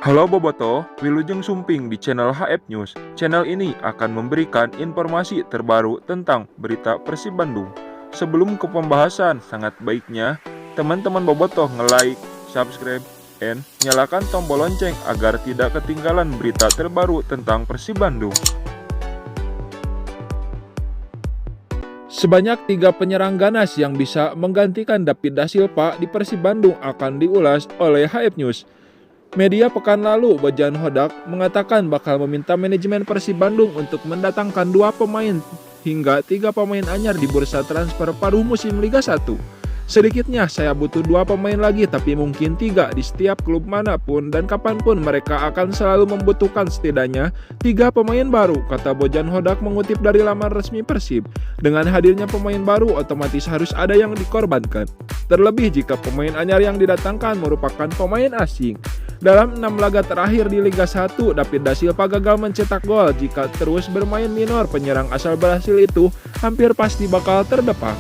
Halo Boboto, Wilujeng Sumping di channel HF News. Channel ini akan memberikan informasi terbaru tentang berita Persib Bandung. Sebelum ke pembahasan, sangat baiknya teman-teman Boboto nge-like, subscribe, and nyalakan tombol lonceng agar tidak ketinggalan berita terbaru tentang Persib Bandung. Sebanyak 3 penyerang ganas yang bisa menggantikan David Da Silva di Persib Bandung akan diulas oleh HF News. Media pekan lalu, Bojan Hodak mengatakan bakal meminta manajemen Persib Bandung untuk mendatangkan 2 pemain hingga 3 pemain anyar di bursa transfer paruh musim Liga 1. Sedikitnya saya butuh 2 pemain lagi, tapi mungkin 3 di setiap klub manapun dan kapanpun mereka akan selalu membutuhkan setidaknya 3 pemain baru, kata Bojan Hodak mengutip dari laman resmi Persib. Dengan hadirnya pemain baru, otomatis harus ada yang dikorbankan. Terlebih jika pemain anyar yang didatangkan merupakan pemain asing. Dalam 6 laga terakhir di Liga 1, David Da Silva gagal mencetak gol. Jika terus bermain minor, penyerang asal Brasil itu hampir pasti bakal terdepak.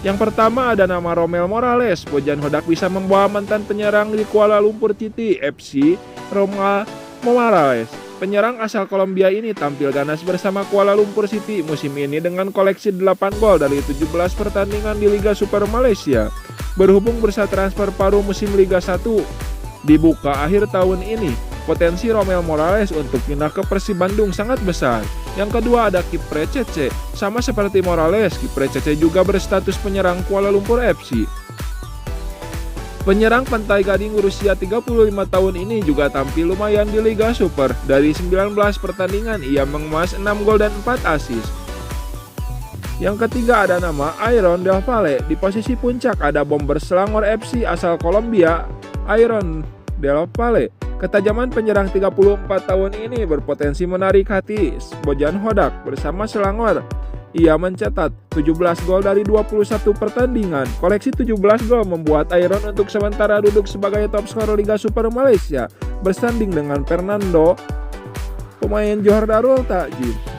Yang pertama ada nama Romel Morales. Bojan Hodak bisa membawa mantan penyerang di Kuala Lumpur City FC, Romel Morales. Penyerang asal Kolombia ini tampil ganas bersama Kuala Lumpur City musim ini dengan koleksi 8 gol dari 17 pertandingan di Liga Super Malaysia. Berhubung bursa transfer paruh musim Liga 1 dibuka akhir tahun ini, potensi Romel Morales untuk pindah ke Persib Bandung sangat besar. Yang kedua ada Kipré Cece. Sama seperti Morales, Kipré Cece juga berstatus penyerang Kuala Lumpur FC. Penyerang Pantai Gading berusia 35 tahun ini juga tampil lumayan di Liga Super. Dari 19 pertandingan ia mengemas 6 gol dan 4 assist. Yang ketiga ada nama Iron Del Valle. Di posisi puncak ada bomber Selangor FC asal Kolombia, Iron Del Valle. Ketajaman penyerang 34 tahun ini berpotensi menarik hati Bojan Hodak bersama Selangor. Ia mencetak 17 gol dari 21 pertandingan. Koleksi 17 gol membuat Iron untuk sementara duduk sebagai top skor Liga Super Malaysia bersanding dengan Fernando, pemain Johor Darul Takjim.